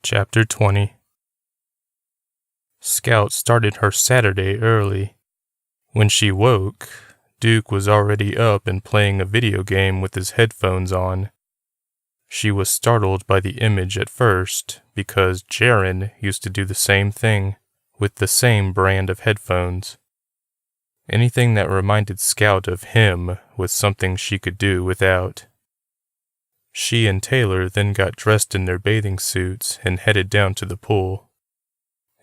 Chapter 20. Scout started her Saturday early. When she woke, Duke was already up and playing a video game with his headphones on. She was startled by the image at first, because Jaren used to do the same thing, with the same brand of headphones. Anything that reminded Scout of him was something she could do without. She and Taylor then got dressed in their bathing suits and headed down to the pool.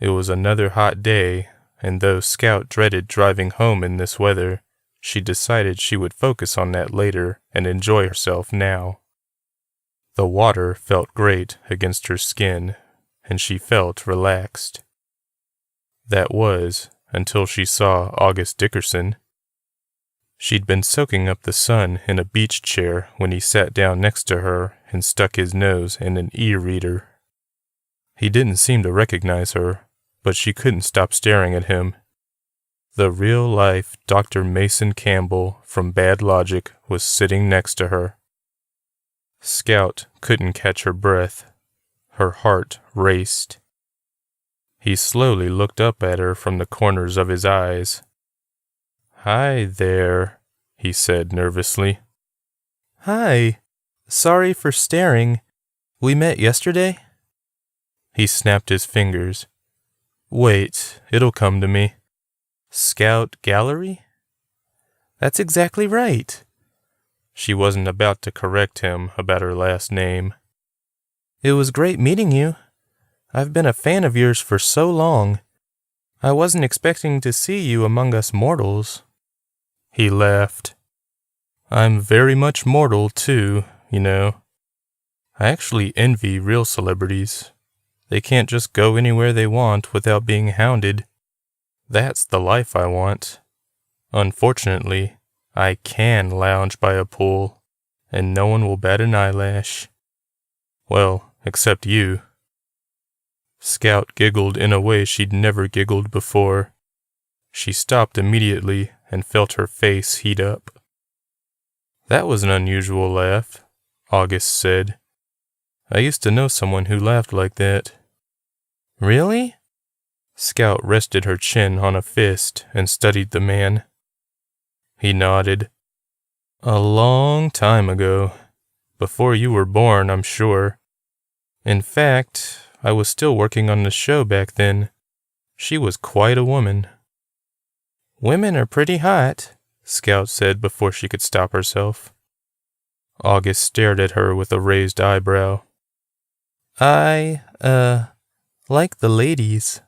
It was another hot day, and though Scout dreaded driving home in this weather, she decided she would focus on that later and enjoy herself now. The water felt great against her skin, and she felt relaxed. That was until she saw August Dickerson. She'd been soaking up the sun in a beach chair when he sat down next to her and stuck his nose in an e-reader. He didn't seem to recognize her, but she couldn't stop staring at him. The real-life Dr. Mason Campbell from Bad Logic was sitting next to her. Scout couldn't catch her breath. Her heart raced. He slowly looked up at her from the corners of his eyes. "Hi there," he said nervously. "Hi. Sorry for staring. We met yesterday?" He snapped his fingers. "Wait, it'll come to me. Scout Gallery?" "That's exactly right." She wasn't about to correct him about her last name. "It was great meeting you. I've been a fan of yours for so long. I wasn't expecting to see you among us mortals." He laughed. "I'm very much mortal, too, you know. I actually envy real celebrities. They can't just go anywhere they want without being hounded. That's the life I want. Unfortunately, I can lounge by a pool, and no one will bat an eyelash. Well, except you." Scout giggled in a way she'd never giggled before. She stopped immediately and felt her face heat up. "That was an unusual laugh," August said. "I used to know someone who laughed like that." "Really?" Scout rested her chin on a fist and studied the man. He nodded. "A long time ago. Before you were born, I'm sure. In fact, I was still working on the show back then. She was quite a woman." "Women are pretty hot," Scout said before she could stop herself. August stared at her with a raised eyebrow. I like the ladies,"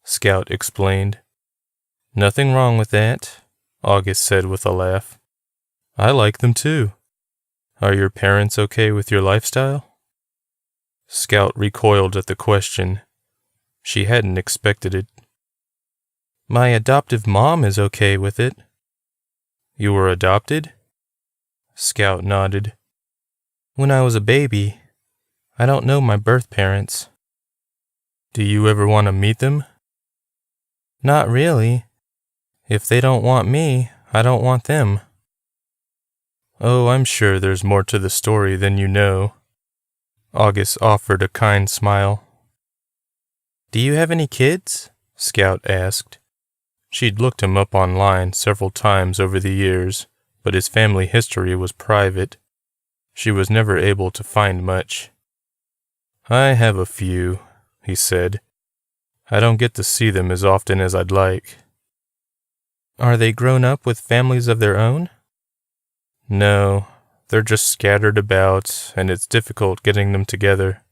Scout explained. "Nothing wrong with that," August said with a laugh. "I like them too. Are your parents okay with your lifestyle?" Scout recoiled at the question. She hadn't expected it. "My adoptive mom is okay with it." "You were adopted?" Scout nodded. "When I was a baby. I don't know my birth parents." "Do you ever want to meet them?" "Not really. If they don't want me, I don't want them." "Oh, I'm sure there's more to the story than you know." August offered a kind smile. "Do you have any kids?" Scout asked. She'd looked him up online several times over the years, but his family history was private. She was never able to find much. "I have a few," he said. "I don't get to see them as often as I'd like." "Are they grown up with families of their own?" "No, they're just scattered about, and it's difficult getting them together."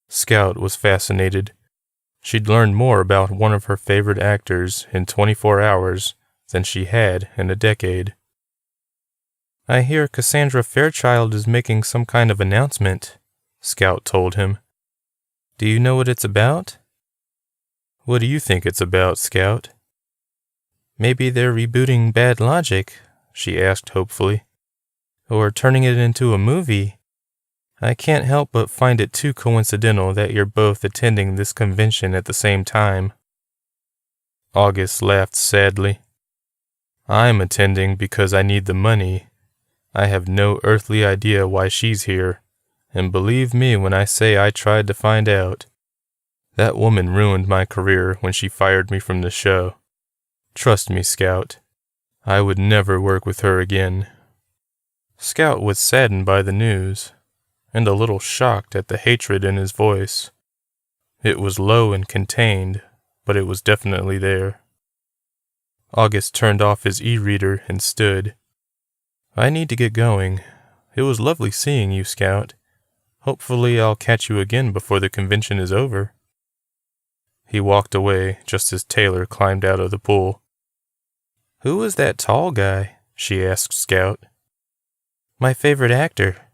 Scout was fascinated. She'd learned more about one of her favorite actors in 24 hours than she had in a decade. "I hear Cassandra Fairchild is making some kind of announcement," Scout told him. "Do you know what it's about?" "What do you think it's about, Scout?" "Maybe they're rebooting Bad Logic," she asked hopefully. "Or turning it into a movie. I can't help but find it too coincidental that you're both attending this convention at the same time." August laughed sadly. "I'm attending because I need the money. I have no earthly idea why she's here, and believe me when I say I tried to find out. That woman ruined my career when she fired me from the show. Trust me, Scout. I would never work with her again." Scout was saddened by the news, and a little shocked at the hatred in his voice. It was low and contained, but it was definitely there. August turned off his e-reader and stood. "I need to get going. It was lovely seeing you, Scout. Hopefully I'll catch you again before the convention is over." He walked away just as Taylor climbed out of the pool. "Who was that tall guy?" she asked Scout. "My favorite actor."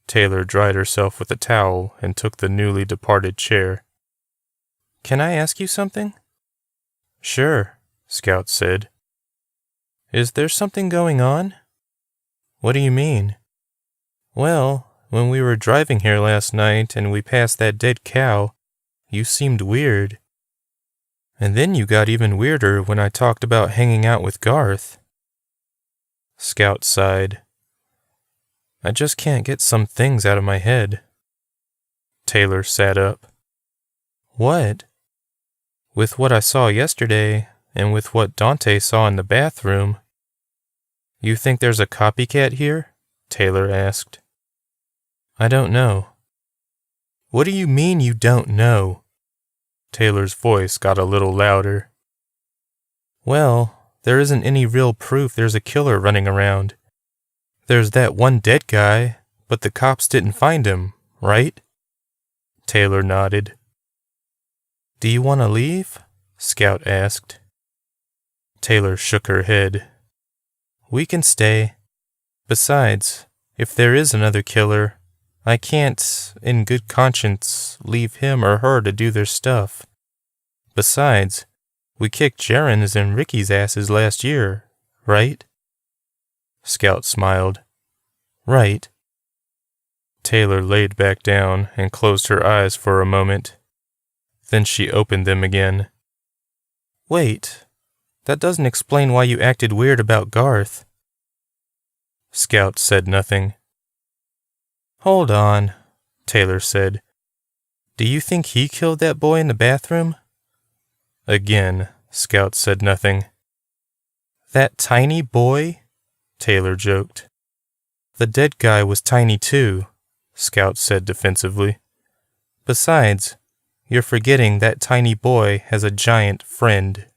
Taylor dried herself with a towel and took the newly departed chair. "Can I ask you something?" "Sure," Scout said. "Is there something going on?" "What do you mean?" "Well, when we were driving here last night and we passed that dead cow, you seemed weird. And then you got even weirder when I talked about hanging out with Garth." Scout sighed. "I just can't get some things out of my head." Taylor sat up. "What?" "With what I saw yesterday, and with what Dante saw in the bathroom." "You think there's a copycat here?" Taylor asked. "I don't know." "What do you mean you don't know?" Taylor's voice got a little louder. "Well, there isn't any real proof there's a killer running around. There's that one dead guy, but the cops didn't find him, right?" Taylor nodded. "Do you want to leave?" Scout asked. Taylor shook her head. "We can stay. Besides, if there is another killer, I can't, in good conscience, leave him or her to do their stuff. Besides, we kicked Jaren's and Ricky's asses last year, right?" Scout smiled. "Right." Taylor laid back down and closed her eyes for a moment. Then she opened them again. "Wait, that doesn't explain why you acted weird about Garth." Scout said nothing. "Hold on," Taylor said. "Do you think he killed that boy in the bathroom?" Again, Scout said nothing. "That tiny boy?" Taylor joked. "The dead guy was tiny too," Scout said defensively. "Besides, you're forgetting that tiny boy has a giant friend."